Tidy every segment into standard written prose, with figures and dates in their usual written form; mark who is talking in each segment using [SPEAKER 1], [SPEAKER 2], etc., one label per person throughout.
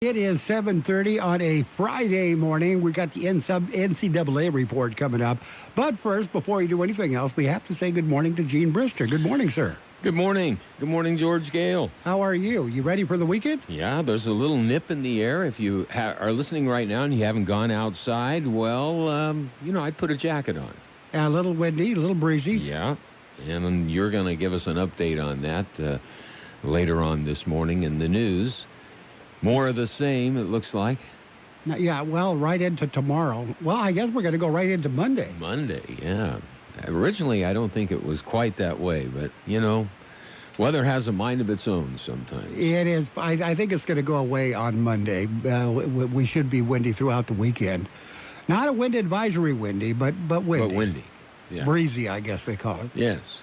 [SPEAKER 1] It is 7:30 on a Friday morning. We got the NCAA report coming up. But first, before we do anything else, we have to say good morning to Gene Brister. Good morning, sir.
[SPEAKER 2] Good morning. Good morning, George Gale.
[SPEAKER 1] How are you? You ready for the weekend?
[SPEAKER 2] Yeah, there's a little nip in the air. If you are listening right now and you haven't gone outside, well, I'd put a jacket on.
[SPEAKER 1] A little windy, a little breezy.
[SPEAKER 2] Yeah, and you're going to give us an update on that later on this morning in the news. More of the same, it looks like.
[SPEAKER 1] Yeah, well, right into tomorrow. Well, I guess we're going to go right into Monday.
[SPEAKER 2] Monday, yeah. Originally, I don't think it was quite that way, but, weather has a mind of its own sometimes.
[SPEAKER 1] It is. I think it's going to go away on Monday. We should be windy throughout the weekend. Not a wind advisory windy, but windy.
[SPEAKER 2] But windy, yeah.
[SPEAKER 1] Breezy, I guess they call it.
[SPEAKER 2] Yes.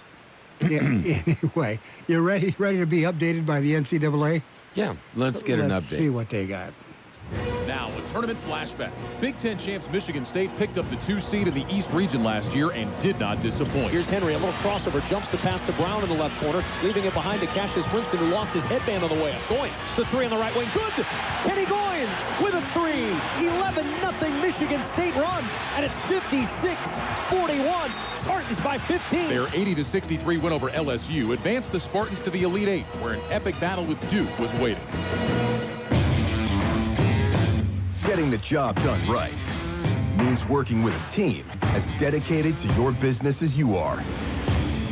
[SPEAKER 1] Yeah, anyway, you ready to be updated by the NCAA?
[SPEAKER 2] Yeah, let's get an update.
[SPEAKER 1] Let's see what they got.
[SPEAKER 3] Now, a tournament flashback. Big Ten champs Michigan State picked up the 2 seed in the East region last year and did not disappoint.
[SPEAKER 4] Here's Henry, a little crossover, jumps the pass to Brown in the left corner, leaving it behind to Cassius Winston, who lost his headband on the way up. Goins, the 3 on the right wing, good! Kenny Goins with a 3. 11-0 Michigan State run, and it's 56-41. Spartans by 15.
[SPEAKER 3] Their 80-63 win over LSU advanced the Spartans to the Elite Eight, where an epic battle with Duke was waiting.
[SPEAKER 5] Getting the job done right means working with a team as dedicated to your business as you are.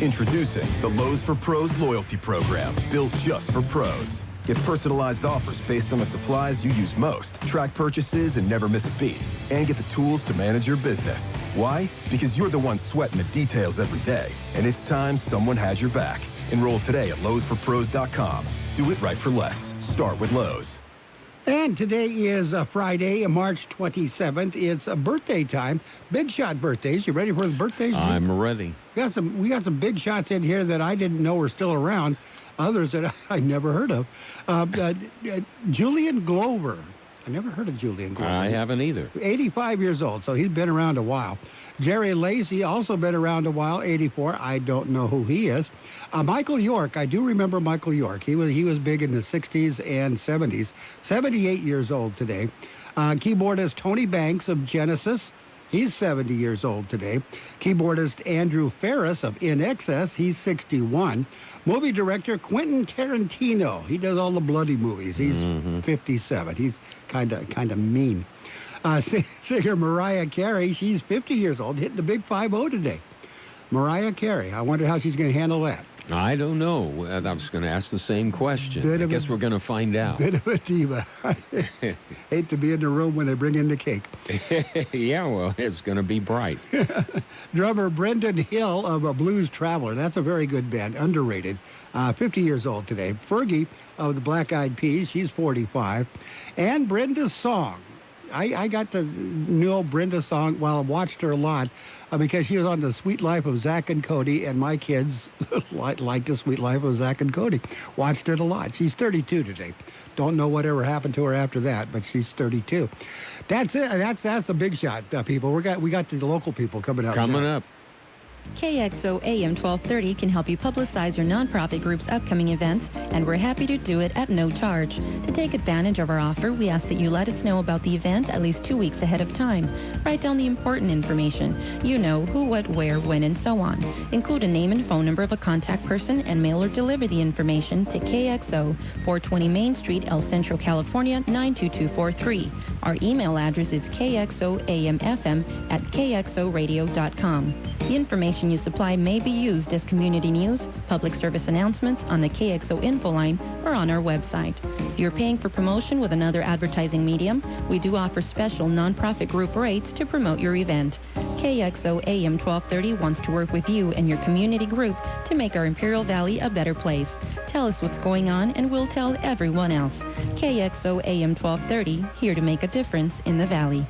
[SPEAKER 5] Introducing the Lowe's for Pros loyalty program, built just for pros. Get personalized offers based on the supplies you use most. Track purchases and never miss a beat. And get the tools to manage your business. Why? Because you're the one sweating the details every day. And it's time someone had your back. Enroll today at lowesforpros.com. Do it right for less. Start with Lowe's.
[SPEAKER 1] And today is Friday, March 27th. It's a birthday time. Big shot birthdays. You ready for the birthdays?
[SPEAKER 2] I'm ready.
[SPEAKER 1] We got some big shots in here that I didn't know were still around. Others that I never heard of. Julian Glover. I never heard of Julian Glover.
[SPEAKER 2] I haven't either.
[SPEAKER 1] 85 years old, so he's been around a while. Jerry Lacey, also been around a while, 84. I don't know who he is. Michael York, I do remember Michael York. He was big in the 60s and 70s. 78 years old today. Keyboardist Tony Banks of Genesis. He's 70 years old today. Keyboardist Andrew Ferris of In Excess. He's 61. Movie director Quentin Tarantino. He does all the bloody movies. He's 57. He's kind of mean. Singer Mariah Carey, she's 50 years old, hitting the big 5-0 today. Mariah Carey, I wonder how she's going to handle that.
[SPEAKER 2] I don't know. I was going to ask the same question. I guess we're going to find out.
[SPEAKER 1] Bit of a diva. Hate to be in the room when they bring in the cake.
[SPEAKER 2] Yeah, well, it's going to be bright.
[SPEAKER 1] Drummer Brendan Hill of a Blues Traveler. That's a very good band, underrated. 50 years old today. Fergie of the Black Eyed Peas, she's 45. And Brenda's song. I got to know Brenda's song while I watched her a lot because she was on The Sweet Life of Zach and Cody, and my kids liked The Sweet Life of Zach and Cody. Watched it a lot. She's 32 today. Don't know whatever happened to her after that, but she's 32. That's it. That's a big shot, people. We got the local people coming up.
[SPEAKER 2] Coming up.
[SPEAKER 6] KXO AM 1230 can help you publicize your nonprofit group's upcoming events, and we're happy to do it at no charge. To take advantage of our offer, we ask that you let us know about the event at least 2 weeks ahead of time. Write down the important information. You know, who, what, where, when, and so on. Include a name and phone number of a contact person and mail or deliver the information to KXO, 420 Main Street, El Centro, California, 92243. Our email address is kxoamfm@kxoradio.com. The information you supply may be used as community news, public service announcements on the KXO info line, or on our website. If you're paying for promotion with another advertising medium, we do offer special nonprofit group rates to promote your event. KXO AM 1230 wants to work with you and your community group to make our Imperial Valley a better place. Tell us what's going on and we'll tell everyone else. KXO AM 1230, here to make a difference in the Valley.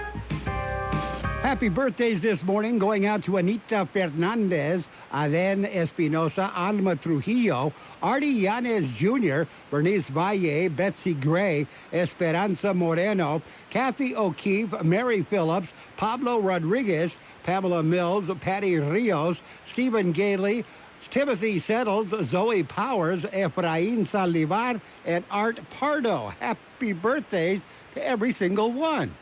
[SPEAKER 1] Happy birthdays this morning going out to Anita Fernandez, Aden Espinosa, Alma Trujillo, Artie Yanez Jr., Bernice Valle, Betsy Gray, Esperanza Moreno, Kathy O'Keefe, Mary Phillips, Pablo Rodriguez, Pamela Mills, Patty Rios, Stephen Gailey, Timothy Settles, Zoe Powers, Efrain Salivar, and Art Pardo. Happy birthdays to every single one.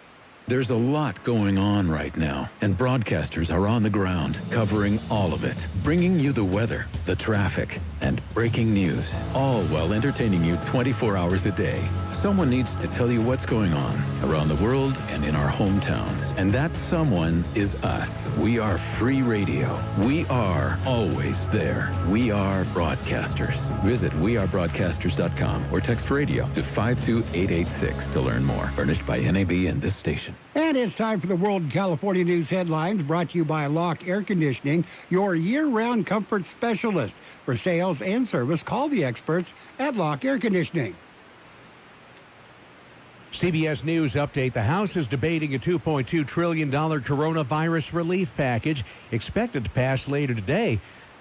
[SPEAKER 7] There's a lot going on right now, and broadcasters are on the ground, covering all of it, bringing you the weather, the traffic, and breaking news, all while entertaining you 24 hours a day. Someone needs to tell you what's going on around the world and in our hometowns, and that someone is us. We are free radio. We are always there. We are broadcasters. Visit wearebroadcasters.com or text radio to 52886 to learn more. Furnished by NAB and this station.
[SPEAKER 1] And it's time for the World California News headlines, brought to you by Locke Air Conditioning, your year-round comfort specialist. For sales and service, call the experts at Locke Air Conditioning.
[SPEAKER 8] CBS News update. The House is debating a $2.2 trillion coronavirus relief package expected to pass later today.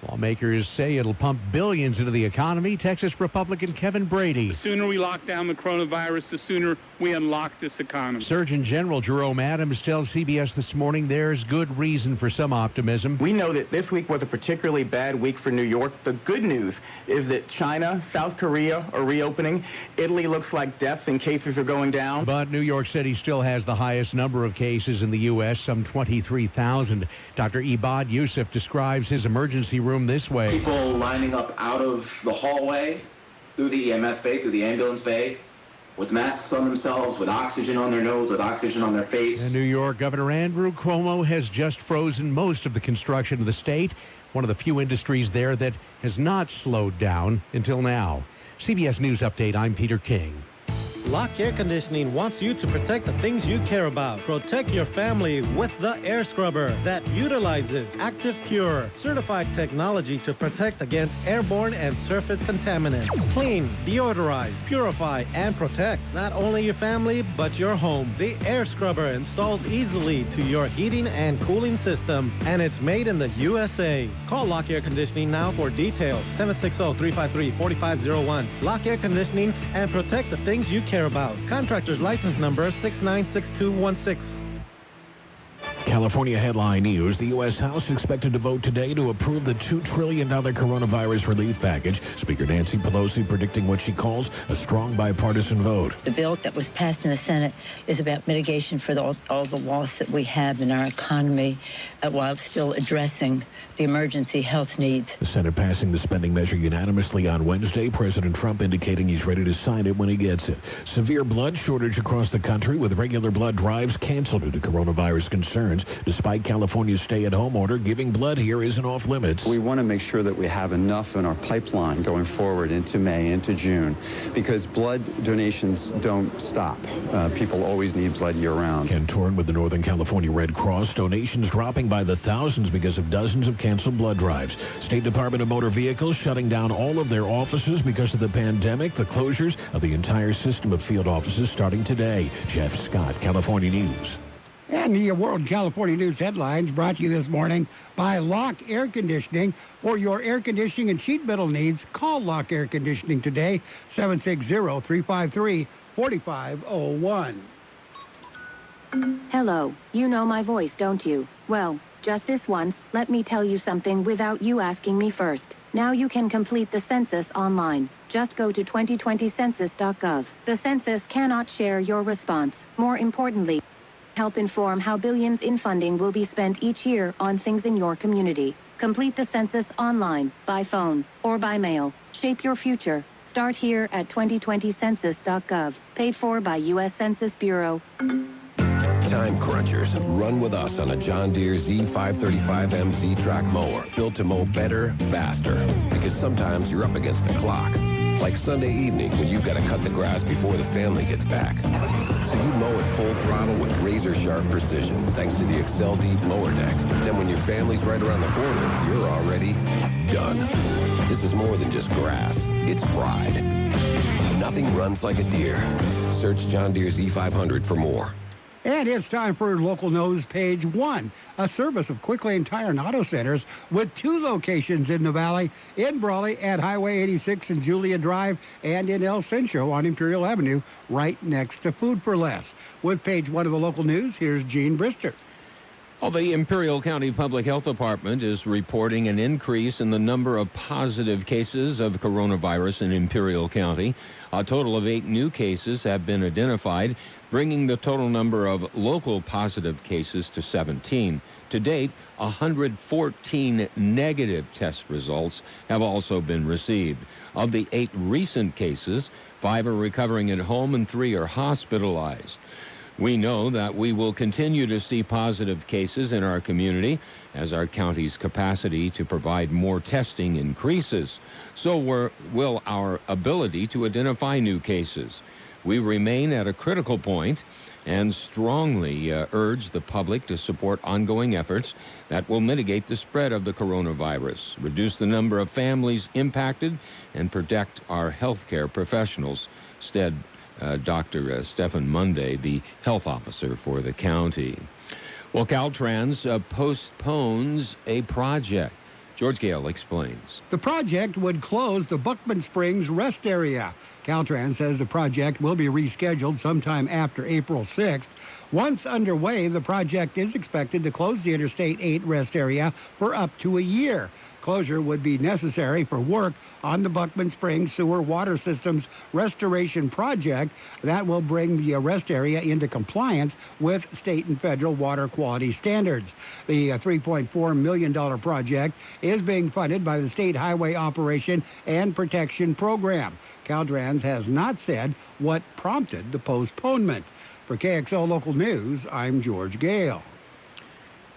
[SPEAKER 8] Lawmakers say it'll pump billions into the economy. Texas Republican Kevin Brady.
[SPEAKER 9] The sooner we lock down the coronavirus, the sooner we unlock this economy.
[SPEAKER 8] Surgeon General Jerome Adams tells CBS this morning there's good reason for some optimism.
[SPEAKER 10] We know that this week was a particularly bad week for New York. The good news is that China, South Korea are reopening. Italy looks like deaths and cases are going down.
[SPEAKER 8] But New York City still has the highest number of cases in the U.S., some 23,000. Dr. Ibad Yusuf describes his emergency room this way.
[SPEAKER 11] People lining up out of the hallway, through the EMS bay, through the ambulance bay, with masks on themselves, with oxygen on their nose, with oxygen on their face.
[SPEAKER 8] And New York Governor Andrew Cuomo has just frozen most of the construction of the state, one of the few industries there that has not slowed down until now. CBS News Update, I'm Peter King.
[SPEAKER 12] Locke Air Conditioning wants you to protect the things you care about. Protect your family with the air scrubber that utilizes Active Pure, certified technology to protect against airborne and surface contaminants. Clean, deodorize, purify, and protect not only your family, but your home. The air scrubber installs easily to your heating and cooling system, and it's made in the USA. Call Locke Air Conditioning now for details. 760-353-4501. Locke Air Conditioning, and protect the things you care about. Contractor's license number 696216.
[SPEAKER 13] California headline news. The U.S. House expected to vote today to approve the $2 trillion coronavirus relief package. Speaker Nancy Pelosi predicting what she calls a strong bipartisan vote.
[SPEAKER 14] The bill that was passed in the Senate is about mitigation for all the loss that we have in our economy while still addressing the emergency health needs.
[SPEAKER 13] The Senate passing the spending measure unanimously on Wednesday. President Trump indicating he's ready to sign it when he gets it. Severe blood shortage across the country with regular blood drives canceled due to coronavirus concerns. Despite California's stay-at-home order, giving blood here isn't off limits.
[SPEAKER 15] We want to make sure that we have enough in our pipeline going forward into May, into June, because blood donations don't stop. People always need blood year-round.
[SPEAKER 13] Ken Torn with the Northern California Red Cross. Donations dropping by the thousands because of dozens of canceled blood drives. State Department of Motor Vehicles shutting down all of their offices because of the pandemic. The closures of the entire system of field offices starting today. Jeff Scott, California News.
[SPEAKER 1] And the World California News headlines brought to you this morning by Locke Air Conditioning. For your air conditioning and sheet metal needs, call Locke Air Conditioning today, 760-353-4501.
[SPEAKER 16] Hello, you know my voice, don't you? Well, just this once, let me tell you something without you asking me first. Now you can complete the census online. Just go to 2020census.gov. The census cannot share your response. More importantly, help inform how billions in funding will be spent each year on things in your community. Complete the census online, by phone, or by mail. Shape your future. Start here at 2020census.gov. Paid for by U.S. Census Bureau.
[SPEAKER 17] Time crunchers, run with us on a John Deere Z535MZ track mower, built to mow better, faster. Because sometimes you're up against the clock. Like Sunday evening when you've got to cut the grass before the family gets back. So you mow at full throttle with razor-sharp precision, thanks to the Excel Deep Mower Deck. Then when your family's right around the corner, you're already done. This is more than just grass. It's pride. Nothing runs like a Deere. Search John Deere Z500 for more.
[SPEAKER 1] And it's time for Local News Page 1, a service of Quick Lane Tire and Auto Centers with 2 locations in the Valley, in Brawley at Highway 86 and Julia Drive, and in El Centro on Imperial Avenue, right next to Food for Less. With Page 1 of the Local News, here's Gene Brister.
[SPEAKER 2] Well, the Imperial County Public Health Department is reporting an increase in the number of positive cases of coronavirus in Imperial County. A total of 8 new cases have been identified, bringing the total number of local positive cases to 17. To date, 114 negative test results have also been received. Of the 8 recent cases, 5 are recovering at home and 3 are hospitalized. We know that we will continue to see positive cases in our community as our county's capacity to provide more testing increases. So will our ability to identify new cases. We remain at a critical point and strongly urge the public to support ongoing efforts that will mitigate the spread of the coronavirus, reduce the number of families impacted, and protect our healthcare professionals, said Dr. Stephen Monday, the health officer for the county. Well, Caltrans postpones a project. George Gale explains.
[SPEAKER 1] The project would close the Buckman Springs rest area. Caltrans says the project will be rescheduled sometime after April 6th. Once underway, the project is expected to close the Interstate 8 rest area for up to a year. Closure would be necessary for work on the Buckman Springs Sewer Water Systems Restoration Project that will bring the rest area into compliance with state and federal water quality standards. The $3.4 million project is being funded by the State Highway Operation and Protection Program. Caltrans has not said what prompted the postponement. For KXO Local News, I'm George Gale.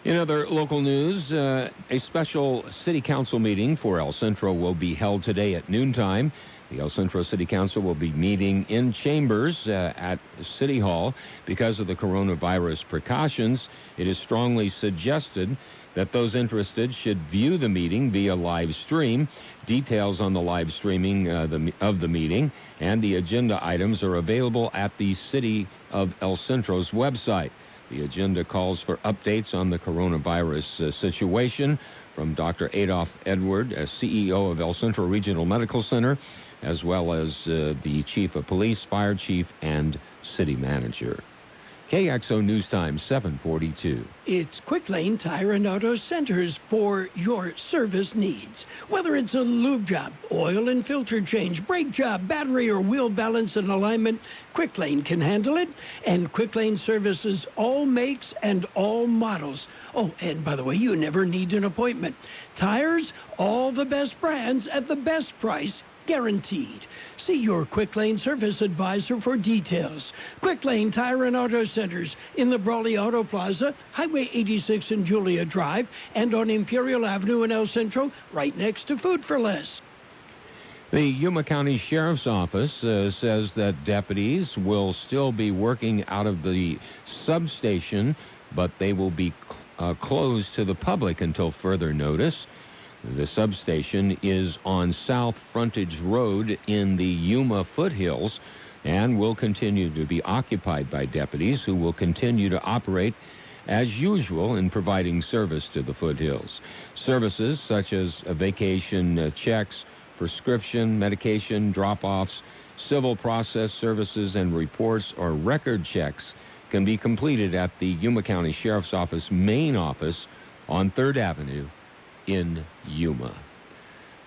[SPEAKER 2] In other local news, a special city council meeting for El Centro will be held today at noontime. The El Centro City Council will be meeting in chambers at City Hall. Because of the coronavirus precautions, it is strongly suggested that those interested should view the meeting via live stream. Details on the live streaming of the meeting and the agenda items are available at the City of El Centro's website. The agenda calls for updates on the coronavirus situation from Dr. Adolph Edward, CEO of El Centro Regional Medical Center, as well as the Chief of Police, Fire Chief, and City Manager. KXO News Time, 7:42.
[SPEAKER 18] It's Quick Lane Tire and Auto Centers for your service needs. Whether it's a lube job, oil and filter change, brake job, battery or wheel balance and alignment, Quick Lane can handle it. And Quick Lane services all makes and all models. Oh, and by the way, you never need an appointment. Tires, all the best brands at the best price. Guaranteed. See your Quick Lane service advisor for details. Quick Lane Tire and Auto Centers in the Brawley Auto Plaza, Highway 86 and Julia Drive, and on Imperial Avenue in El Centro, right next to Food for Less.
[SPEAKER 2] The Yuma County Sheriff's Office says that deputies will still be working out of the substation, but they will be closed to the public until further notice. The substation is on South Frontage Road in the Yuma foothills and will continue to be occupied by deputies who will continue to operate as usual in providing service to the foothills. Services such as vacation checks, prescription, medication, drop-offs, civil process services, and reports or record checks can be completed at the Yuma County Sheriff's Office main office on 3rd Avenue in Yuma.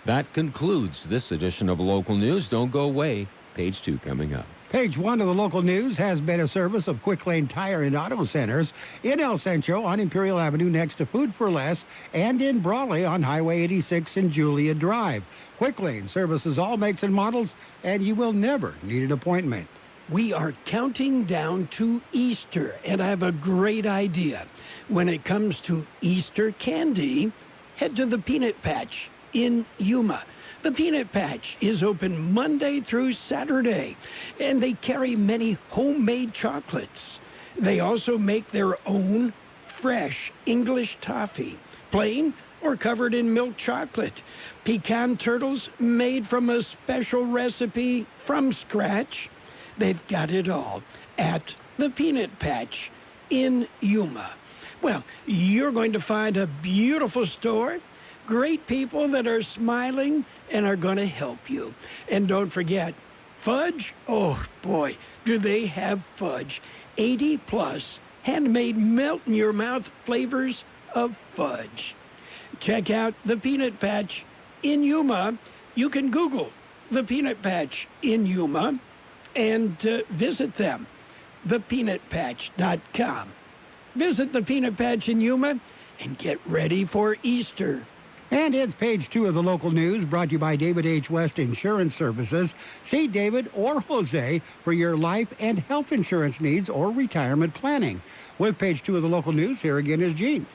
[SPEAKER 2] That concludes this edition of Local News. Don't go away. Page 2 coming up.
[SPEAKER 1] Page 1 of the local news has been a service of Quick Lane Tire and Auto Centers in El Centro on Imperial Avenue next to Food for Less and in Brawley on Highway 86 and Julia Drive. Quick Lane services all makes and models, and you will never need an appointment.
[SPEAKER 18] We are counting down to Easter, and I have a great idea. When it comes to Easter candy, head to the Peanut Patch in Yuma. The Peanut Patch is open Monday through Saturday, and they carry many homemade chocolates. They also make their own fresh English toffee, plain or covered in milk chocolate. Pecan turtles made from a special recipe from scratch. They've got it all at the Peanut Patch in Yuma. Well, you're going to find a beautiful store, great people that are smiling and are going to help you. And don't forget, fudge, oh boy, do they have fudge. 80 plus handmade melt-in-your-mouth flavors of fudge. Check out the Peanut Patch in Yuma. You can Google the Peanut Patch in Yuma and visit them, thepeanutpatch.com. Visit the Peanut Patch in Yuma and get ready for Easter.
[SPEAKER 1] And it's page 2 of the local news, brought to you by David H. West Insurance Services. See David or Jose for your life and health insurance needs or retirement planning. With page 2 of the local news, here again is Gene.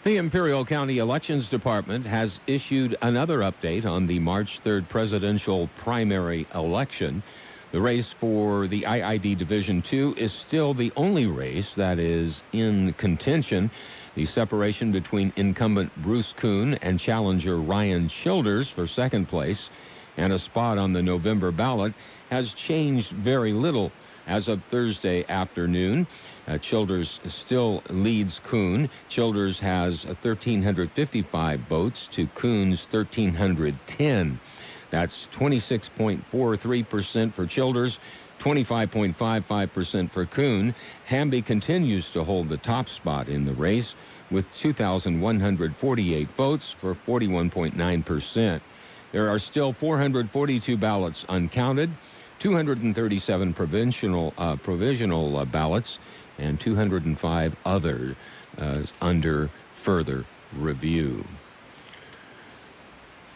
[SPEAKER 2] The Imperial County Elections Department has issued another update on the March 3rd presidential primary election. The race for the IID Division 2 is still the only race that is in contention. The separation between incumbent Bruce Kuhn and challenger Ryan Childers for second place and a spot on the November ballot has changed very little as of Thursday afternoon. Childers still leads Kuhn. Childers has 1,355 votes to Kuhn's 1,310. That's 26.43% for Childers, 25.55% for Kuhn. Hamby continues to hold the top spot in the race with 2,148 votes for 41.9%. There are still 442 ballots uncounted, 237 provisional ballots, and 205 other under further review.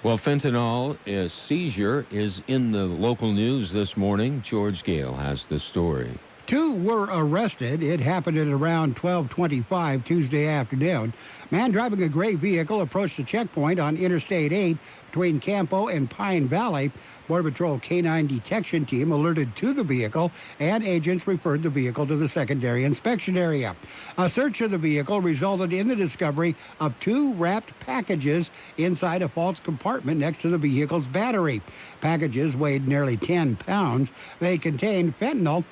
[SPEAKER 2] Well, fentanyl seizure is in the local news this morning. George Gale has the story.
[SPEAKER 1] 2 were arrested. It happened at around 12:25 Tuesday afternoon. Man driving a gray vehicle approached a checkpoint on Interstate 8 between Campo and Pine Valley. Border Patrol K-9 detection team alerted to the vehicle, and agents referred the vehicle to the secondary inspection area. A search of the vehicle resulted in the discovery of 2 wrapped packages inside a false compartment next to the vehicle's battery. Packages weighed nearly 10 pounds. They contained fentanyl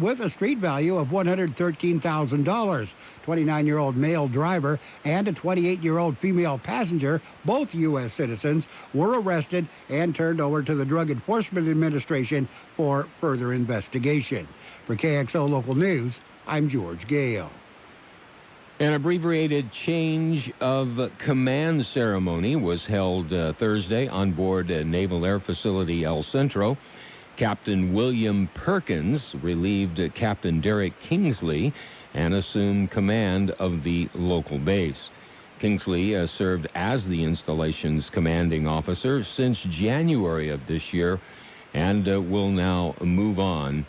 [SPEAKER 1] with a street value of $113,000. 29-year-old male driver and a 28-year-old female passenger, both U.S. citizens, were arrested and turned over to the Drug Enforcement Administration for further investigation. For KXO Local News, I'm George Gale.
[SPEAKER 2] An abbreviated change of command ceremony was held Thursday on board Naval Air Facility El Centro. Captain William Perkins relieved Captain Derek Kingsley and assumed command of the local base. Kingsley served as the installation's commanding officer since January of this year and will now move on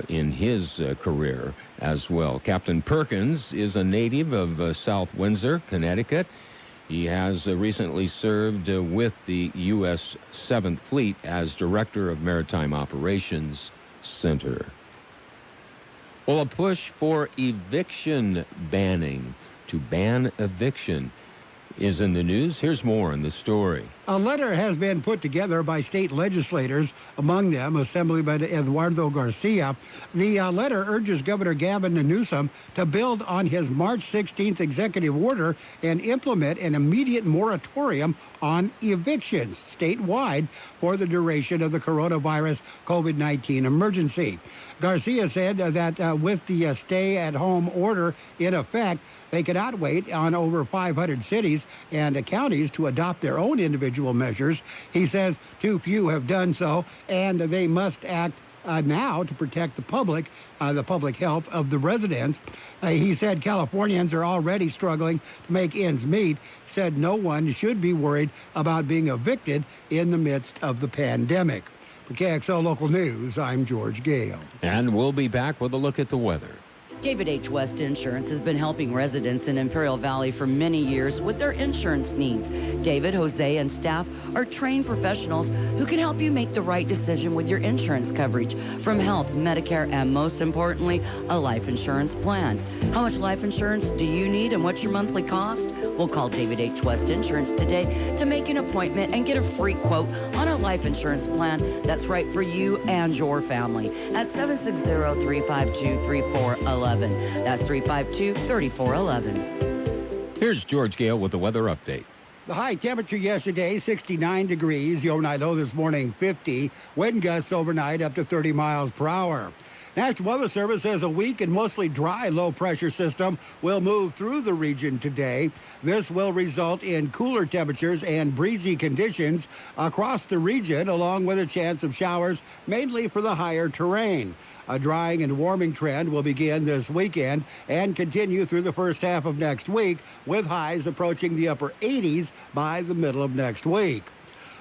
[SPEAKER 2] in his career as well. Captain Perkins is a native of South Windsor, Connecticut. He has recently served with the U.S. 7th Fleet as Director of Maritime Operations Center. Well, a push for eviction banning, to ban eviction, is in the news. Here's more in the story.
[SPEAKER 1] A letter has been put together by state legislators, among them Assemblyman Eduardo Garcia. The letter urges Governor Gavin Newsom to build on his March 16th executive order and implement an immediate moratorium on evictions statewide for the duration of the coronavirus COVID-19 emergency. Garcia said that with the stay-at-home order in effect, they cannot wait on over 500 cities and counties to adopt their own individual measures. He says too few have done so, and they must act now to protect the public health of the residents. He said Californians are already struggling to make ends meet. He said no one should be worried about being evicted in the midst of the pandemic. For KXO Local News, I'm George Gale.
[SPEAKER 2] And we'll be back with a look at the weather.
[SPEAKER 19] David H. West Insurance has been helping residents in Imperial Valley for many years with their insurance needs. David, Jose, and staff are trained professionals who can help you make the right decision with your insurance coverage, from health, Medicare, and most importantly, a life insurance plan. How much life insurance do you need and what's your monthly cost? We'll call David H. West Insurance today to make an appointment and get a free quote on a life insurance plan that's right for you and your family at 760-352-3411. That's 352-3411.
[SPEAKER 2] Here's George Gale with the weather update.
[SPEAKER 1] The high temperature yesterday, 69 degrees. The overnight low this morning, 50. Wind gusts overnight up to 30 miles per hour. National Weather Service says a weak and mostly dry low-pressure system will move through the region today. This will result in cooler temperatures and breezy conditions across the region, along with a chance of showers, mainly for the higher terrain. A drying and warming trend will begin this weekend and continue through the first half of next week, with highs approaching the upper 80s by the middle of next week.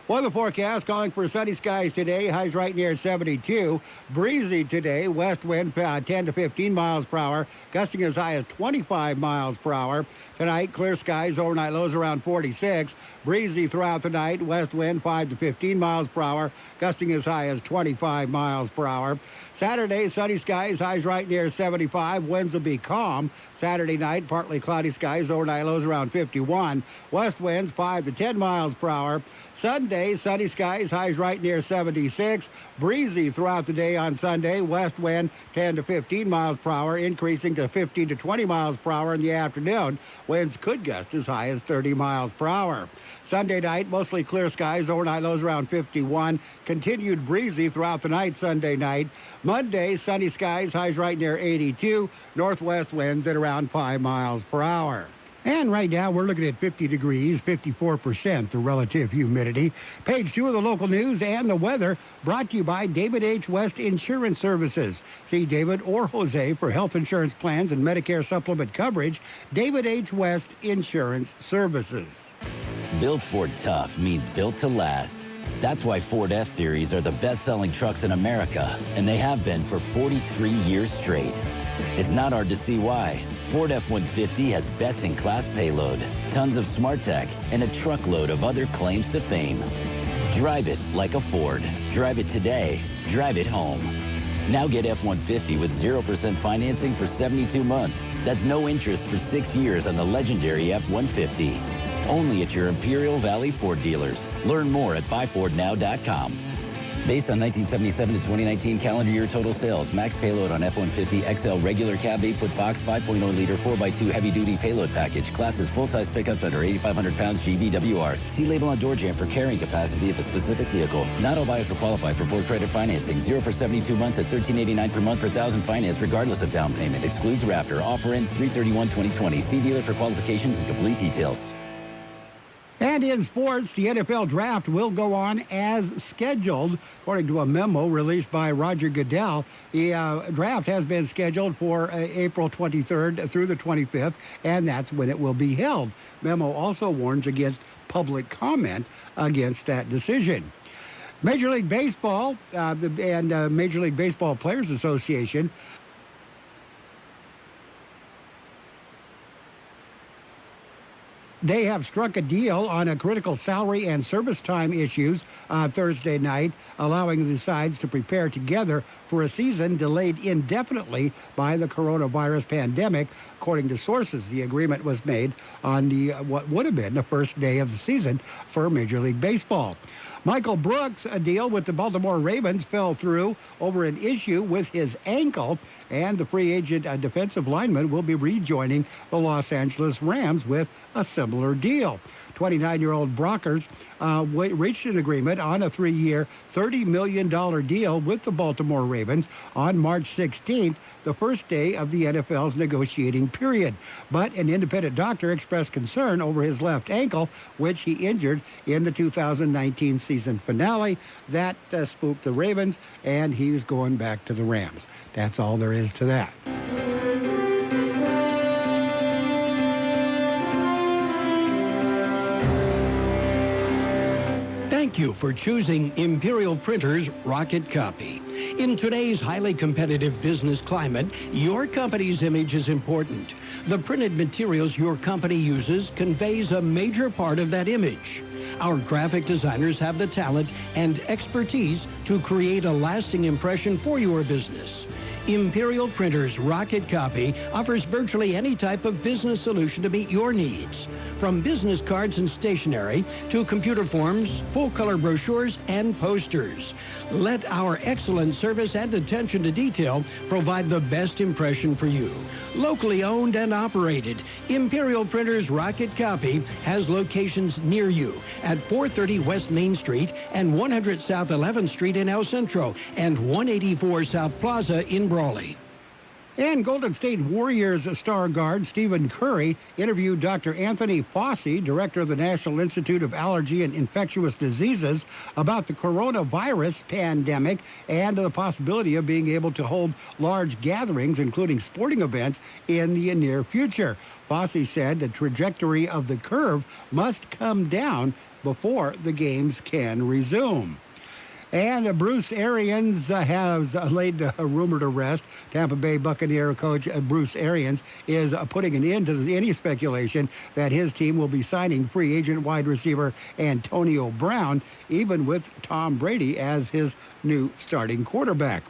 [SPEAKER 1] Weather forecast calling for sunny skies today, highs right near 72. Breezy today, west wind 10 to 15 miles per hour, gusting as high as 25 miles per hour. Tonight, clear skies, overnight lows around 46. Breezy throughout the night, west wind 5 to 15 miles per hour, gusting as high as 25 miles per hour. Saturday, sunny skies, highs right near 75. Winds will be calm. Saturday night, partly cloudy skies, overnight lows around 51. West winds 5 to 10 miles per hour. Sunday, sunny skies, highs right near 76. Breezy throughout the day on Sunday. West wind 10 to 15 miles per hour, increasing to 15 to 20 miles per hour in the afternoon. Winds could gust as high as 30 miles per hour. Sunday night, mostly clear skies, overnight lows around 51. Continued breezy throughout the night Sunday night. Monday, sunny skies, highs right near 82. Northwest winds at around 5 miles per hour. And right now, we're looking at 50 degrees, 54% the relative humidity. Page 2 of the local news and the weather, brought to you by David H. West Insurance Services. See David or Jose for health insurance plans and Medicare supplement coverage. David H. West Insurance Services.
[SPEAKER 20] Built Ford Tough means built to last. That's why Ford F-Series are the best-selling trucks in America, and they have been for 43 years straight. It's not hard to see why. Ford F-150 has best-in-class payload, tons of smart tech, and a truckload of other claims to fame. Drive it like a Ford. Drive it today. Drive it home. Now get F-150 with 0% financing for 72 months. That's no interest for 6 years on the legendary F-150. Only at your Imperial Valley Ford dealers. Learn more at buyfordnow.com. Based on 1977 to 2019 calendar year total sales, max payload on F-150 XL regular cab 8-foot box 5.0 liter 4x2 heavy duty payload package. Classes full-size pickups under 8,500 pounds GVWR. See label on door jamb for carrying capacity of a specific vehicle. Not all buyers will qualify for Ford credit financing. 0 for 72 months at $13.89 per month per thousand finance regardless of down payment. Excludes Raptor. Offer ends 3/31/2020. See dealer for qualifications and complete details.
[SPEAKER 1] And in sports, the NFL draft will go on as scheduled. According to a memo released by Roger Goodell, the draft has been scheduled for April 23rd through the 25th, and that's when it will be held. Memo also warns against public comment against that decision. Major League Baseball and Major League Baseball Players Association they have struck a deal on a critical salary and service time issues Thursday night, allowing the sides to prepare together for a season delayed indefinitely by the coronavirus pandemic. According to sources, the agreement was made on what would have been the first day of the season for Major League Baseball. Michael Brooks, a deal with the Baltimore Ravens, fell through over an issue with his ankle, and the free agent defensive lineman will be rejoining the Los Angeles Rams with a similar deal. 29-year-old Brockers reached an agreement on a 3-year, $30 million deal with the Baltimore Ravens on March 16th, the first day of the NFL's negotiating period. But an independent doctor expressed concern over his left ankle, which he injured in the 2019 season finale. That spooked the Ravens, and he was going back to the Rams. That's all there is to that.
[SPEAKER 18] Thank you for choosing Imperial Printers Rocket Copy. In today's highly competitive business climate, your company's image is important. The printed materials your company uses conveys a major part of that image. Our graphic designers have the talent and expertise to create a lasting impression for your business. Imperial Printers Rocket Copy offers virtually any type of business solution to meet your needs, from business cards and stationery to computer forms, full-color brochures, and posters. Let our excellent service and attention to detail provide the best impression for you. Locally owned and operated, Imperial Printers Rocket Copy has locations near you at 430 West Main Street and 100 South 11th Street in El Centro and 184 South Plaza in Brooklyn. Raleigh.
[SPEAKER 1] And Golden State Warriors star guard Stephen Curry interviewed Dr. Anthony Fauci, director of the National Institute of Allergy and Infectious Diseases, about the coronavirus pandemic and the possibility of being able to hold large gatherings, including sporting events, in the near future. Fauci said the trajectory of the curve must come down before the games can resume. And Bruce Arians has laid a rumor to rest. Tampa Bay Buccaneer coach Bruce Arians is putting an end to any speculation that his team will be signing free agent wide receiver Antonio Brown, even with Tom Brady as his new starting quarterback.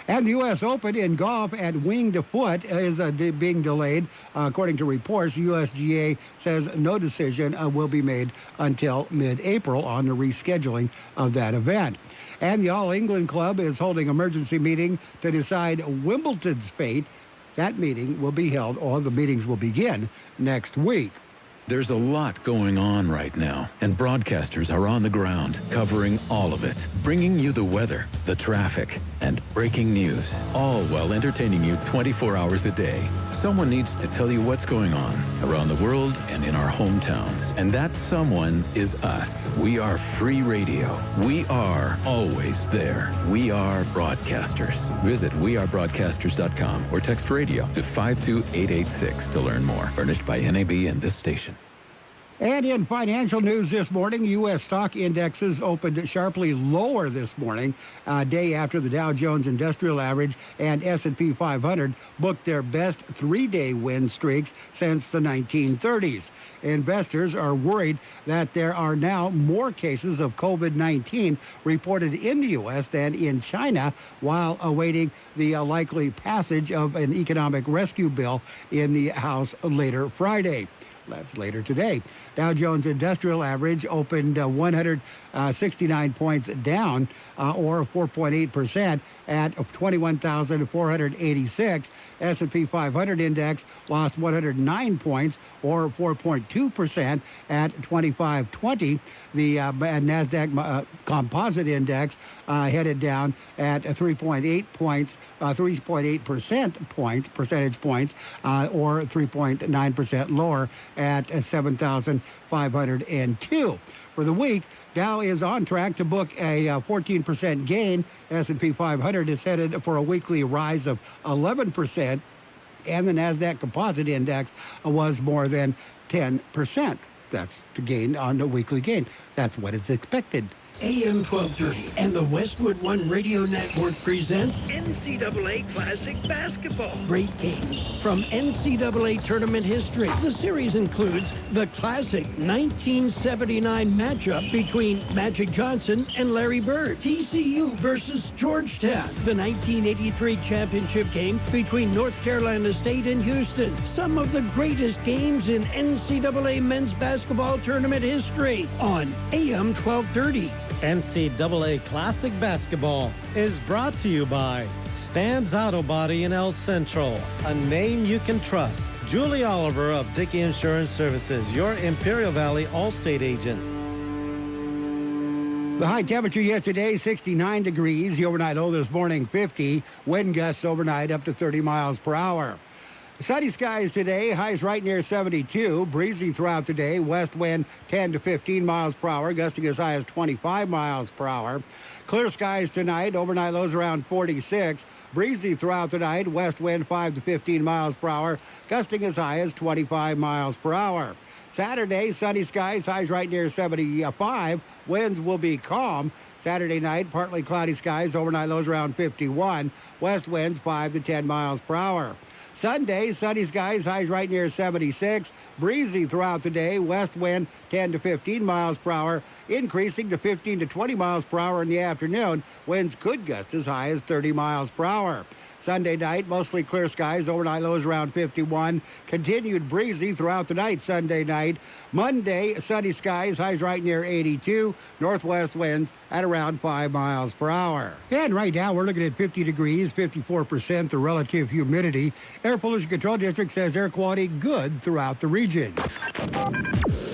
[SPEAKER 1] And the U.S. Open in golf at winged foot is being delayed. According to reports, USGA says no decision will be made until mid-April on the rescheduling of that event. And the All England Club is holding an emergency meeting to decide Wimbledon's fate. That meeting will be held, or the meetings will begin next week.
[SPEAKER 7] There's a lot going on right now, and broadcasters are on the ground covering all of it, bringing you the weather, the traffic, and breaking news, all while entertaining you 24 hours a day. Someone needs to tell you what's going on around the world and in our hometowns, and that someone is us. We are free radio. We are always there. We are broadcasters. Visit wearebroadcasters.com or text radio to 52886 to learn more. Furnished by NAB and this station.
[SPEAKER 1] And in financial news this morning, U.S. stock indexes opened sharply lower this morning, a day after the Dow Jones Industrial Average and S&P 500 booked their best three-day win streaks since the 1930s. Investors are worried that there are now more cases of COVID-19 reported in the U.S. than in China, while awaiting the likely passage of an economic rescue bill in the House later Friday. That's later today. Dow Jones Industrial Average opened 169 points down, or 4.8%, at 21,486. S&P 500 index lost 109 points, or 4.2%, at 2520. The NASDAQ Composite Index headed down at 3.8 points, 3.8 percentage points, or 3.9% lower at 7,502. For the week, Dow is on track to book a 14% gain. S&P 500 is headed for a weekly rise of 11%, and the NASDAQ Composite Index was more than 10%. That's the gain on the weekly gain. That's what is expected.
[SPEAKER 18] AM 1230 and the Westwood One Radio Network presents NCAA Classic Basketball. Great games from NCAA tournament history. The series includes the classic 1979 matchup between Magic Johnson and Larry Bird. TCU versus Georgetown. The 1983 championship game between North Carolina State and Houston. Some of the greatest games in NCAA men's basketball tournament history on AM 1230.
[SPEAKER 12] NCAA Classic Basketball is brought to you by Stan's Auto Body in El Centro, a name you can trust. Julie Oliver of Dickey Insurance Services, your Imperial Valley Allstate agent.
[SPEAKER 1] The high temperature yet today, 69 degrees. The overnight low this morning, 50. Wind gusts overnight up to 30 miles per hour. Sunny skies today, highs right near 72. Breezy throughout the day, west wind 10 to 15 miles per hour, gusting as high as 25 miles per hour. Clear skies tonight, overnight lows around 46. Breezy throughout the night, west wind 5 to 15 miles per hour, gusting as high as 25 miles per hour. Saturday, sunny skies, highs right near 75. Winds will be calm. Saturday night, partly cloudy skies, overnight lows around 51. West winds 5 to 10 miles per hour. Sunday, sunny skies, highs right near 76. Breezy throughout the day, west wind 10 to 15 miles per hour, increasing to 15 to 20 miles per hour in the afternoon. Winds could gust as high as 30 miles per hour. Sunday night, mostly clear skies, overnight lows around 51. Continued breezy throughout the night Sunday night. Monday, sunny skies, highs right near 82. Northwest winds at around 5 miles per hour. And right now, we're looking at 50 degrees, 54% the relative humidity. Air Pollution Control District says air quality good throughout the region.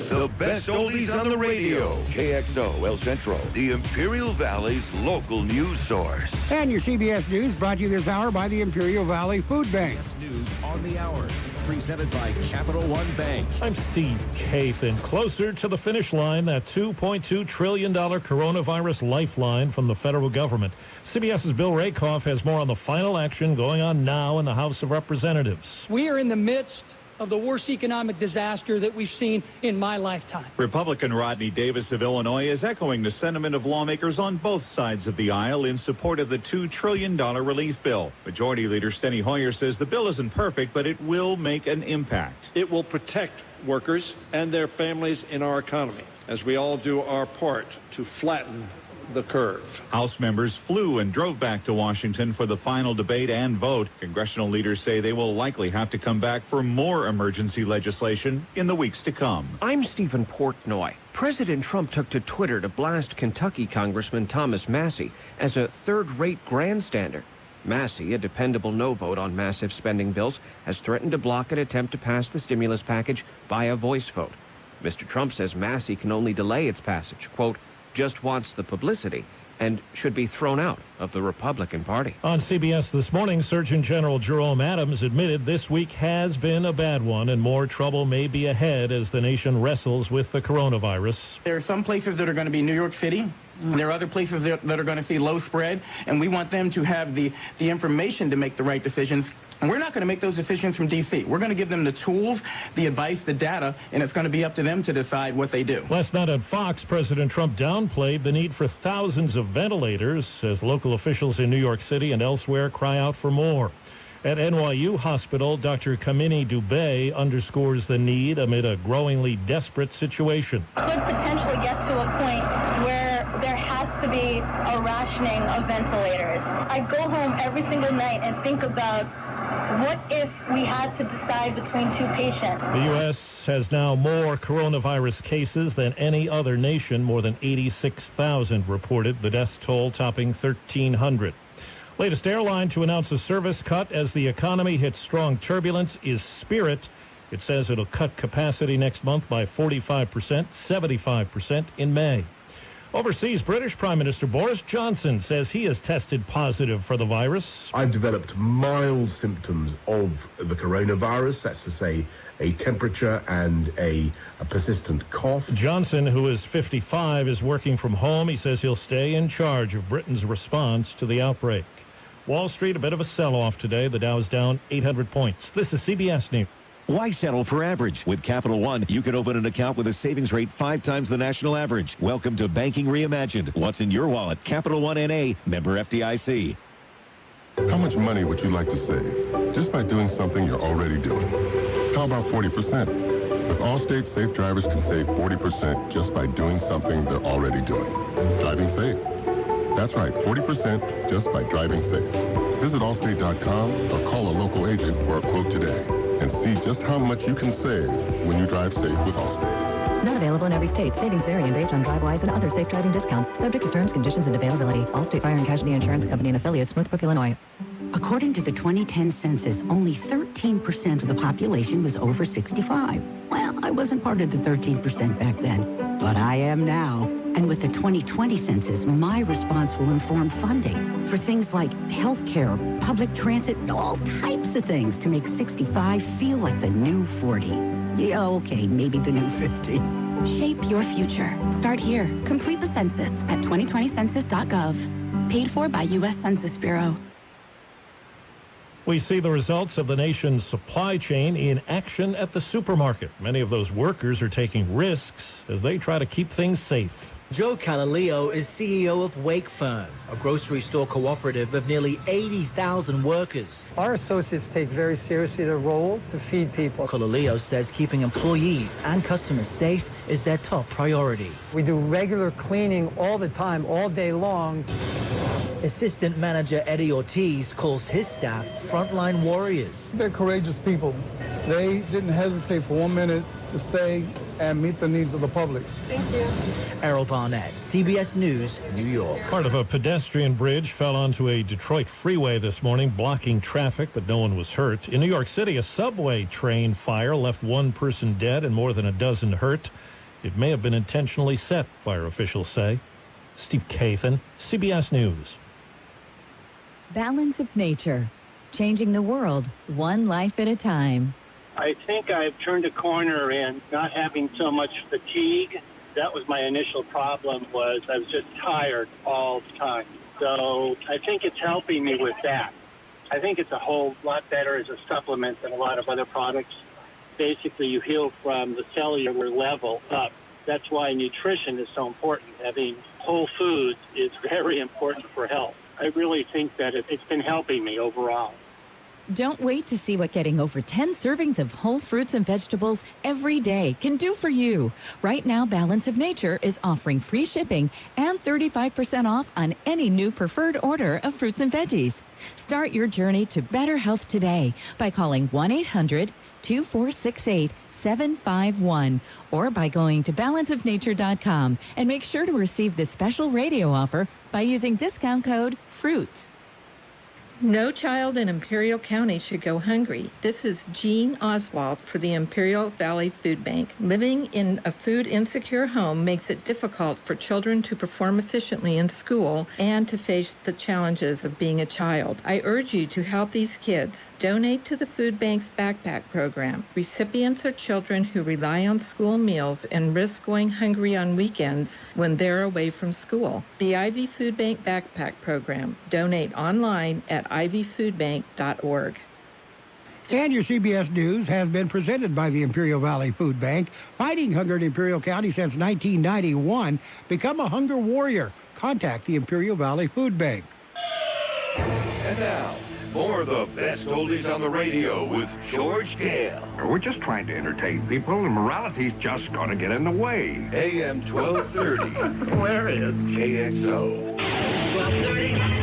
[SPEAKER 21] The best oldies on the radio. KXO El Centro, the Imperial Valley's local news source.
[SPEAKER 1] And your CBS News brought to you this hour by the Imperial Valley Food Bank.
[SPEAKER 22] News on the hour, presented by Capital One Bank.
[SPEAKER 23] I'm Steve Kathan. Closer to the finish line, that $2.2 trillion coronavirus lifeline from the federal government. CBS's Bill Rakoff has more on the final action going on now in the House of Representatives.
[SPEAKER 24] We are in the midst of the worst economic disaster that we've seen in my lifetime.
[SPEAKER 25] Republican Rodney Davis of Illinois is echoing the sentiment of lawmakers on both sides of the aisle in support of the $2 trillion relief bill. Majority Leader Steny Hoyer says the bill isn't perfect, but it will make an impact.
[SPEAKER 26] It will protect workers and their families in our economy as we all do our part to flatten the curve.
[SPEAKER 25] House members flew and drove back to Washington for the final debate and vote. Congressional leaders say they will likely have to come back for more emergency legislation in the weeks to come.
[SPEAKER 27] I'm Stephen Portnoy. President Trump took to Twitter to blast Kentucky Congressman Thomas Massie as a third-rate grandstander. Massie, a dependable no vote on massive spending bills, has threatened to block an attempt to pass the stimulus package by a voice vote. Mr. Trump says Massie can only delay its passage, quote, just wants the publicity and should be thrown out of the Republican Party.
[SPEAKER 23] On CBS this morning, Surgeon General Jerome Adams admitted this week has been a bad one and more trouble may be ahead as the nation wrestles with the coronavirus.
[SPEAKER 10] There are some places that are going to be New York City. There are other places that are going to see low spread, and we want them to have the information to make the right decisions. And we're not going to make those decisions from D.C. We're going to give them the tools, the advice, the data, and it's going to be up to them to decide what they do.
[SPEAKER 23] Last night on Fox, President Trump downplayed the need for thousands of ventilators as local officials in New York City and elsewhere cry out for more. At NYU Hospital, Dr. Kamini Dubey underscores the need amid a growingly desperate situation.
[SPEAKER 28] Could potentially get to a point where there has to be a rationing of ventilators. I go home every single night and think about what if we had to decide between two patients?
[SPEAKER 23] The U.S. has now more coronavirus cases than any other nation, more than 86,000 reported, the death toll topping 1,300. Latest airline to announce a service cut as the economy hits strong turbulence is Spirit. It says it'll cut capacity next month by 45%, 75% in May. Overseas, British Prime Minister Boris Johnson says he has tested positive for the virus.
[SPEAKER 29] I've developed mild symptoms of the coronavirus, that's to say a temperature and a persistent cough.
[SPEAKER 23] Johnson, who is 55, is working from home. He says he'll stay in charge of Britain's response to the outbreak. Wall Street, a bit of a sell-off today. The Dow's down 800 points. This is CBS News.
[SPEAKER 30] Why settle for average? With Capital One, you can open an account with a savings rate 5 times the national average. Welcome to Banking Reimagined. What's in your wallet? Capital One N.A., member FDIC.
[SPEAKER 31] How much money would you like to save just by doing something you're already doing? How about 40%? With Allstate, safe drivers can save 40% just by doing something they're already doing. Driving safe. That's right, 40% just by driving safe. Visit Allstate.com or call a local agent for a quote today and see just how much you can save when you drive safe with Allstate.
[SPEAKER 32] Not available in every state. Savings vary and based on DriveWise and other safe driving discounts. Subject to terms, conditions, and availability. Allstate Fire and Casualty Insurance Company and affiliates, Northbrook, Illinois.
[SPEAKER 33] According to the 2010 census, only 13% of the population was over 65. Well, I wasn't part of the 13% back then, but I am now. And with the 2020 census, my response will inform funding for things like health care, public transit, all types of things to make 65 feel like the new 40. Yeah, okay, maybe the new 50.
[SPEAKER 34] Shape your future. Start here. Complete the census at 2020census.gov. Paid for by U.S. Census Bureau.
[SPEAKER 23] We see the results of the nation's supply chain in action at the supermarket. Many of those workers are taking risks as they try to keep things safe.
[SPEAKER 35] Joe Calaleo is CEO of Wake Firm, a grocery store cooperative of nearly 80,000 workers.
[SPEAKER 36] Our associates take very seriously their role to feed people.
[SPEAKER 35] Calaleo says keeping employees and customers safe is their top priority.
[SPEAKER 36] We do regular cleaning all the time, all day long.
[SPEAKER 35] Assistant Manager Eddie Ortiz calls his staff frontline warriors.
[SPEAKER 2] They're courageous people. They didn't hesitate for 1 minute to stay and meet the needs of the public.
[SPEAKER 35] Thank you. Errol Barnett, CBS News, New York.
[SPEAKER 23] Part of a pedestrian bridge fell onto a Detroit freeway this morning, blocking traffic, but no one was hurt. In New York City, a subway train fire left one person dead and more than a dozen hurt. It may have been intentionally set, fire officials say. Steve Kathan, CBS News.
[SPEAKER 3] Balance of nature, changing the world one life at a time.
[SPEAKER 4] I think I've turned a corner in not having so much fatigue. That was my initial problem, was I was just tired all the time. So I think it's helping me with that. I think it's a whole lot better as a supplement than a lot of other products. Basically, you heal from the cellular level up. That's why nutrition is so important. Having whole foods is very important for health. I really think that it's been helping me overall.
[SPEAKER 3] Don't wait to see what getting over 10 servings of whole fruits and vegetables every day can do for you. Right now, Balance of Nature is offering free shipping and 35% off on any new preferred order of fruits and veggies. Start your journey to better health today by calling 1-800-2468-751 or by going to balanceofnature.com and make sure to receive this special radio offer by using discount code FRUITS.
[SPEAKER 5] No child in Imperial County should go hungry. This is Jean Oswald for the Imperial Valley Food Bank. Living in a food-insecure home makes it difficult for children to perform efficiently in school and to face the challenges of being a child. I urge you to help these kids. Donate to the Food Bank's Backpack Program. Recipients are children who rely on school meals and risk going hungry on weekends when they're away from school. The Ivy Food Bank Backpack Program. Donate online at ivyfoodbank.org.
[SPEAKER 1] And your CBS News has been presented by the Imperial Valley Food Bank, fighting hunger in Imperial County since 1991. Become a hunger warrior. Contact the Imperial Valley Food Bank.
[SPEAKER 21] And now, more of the best oldies on the radio with George Gale.
[SPEAKER 6] We're just trying to entertain people, and morality's just going to get in the way.
[SPEAKER 21] AM 1230.
[SPEAKER 6] Where is
[SPEAKER 21] KXO.
[SPEAKER 6] 1230?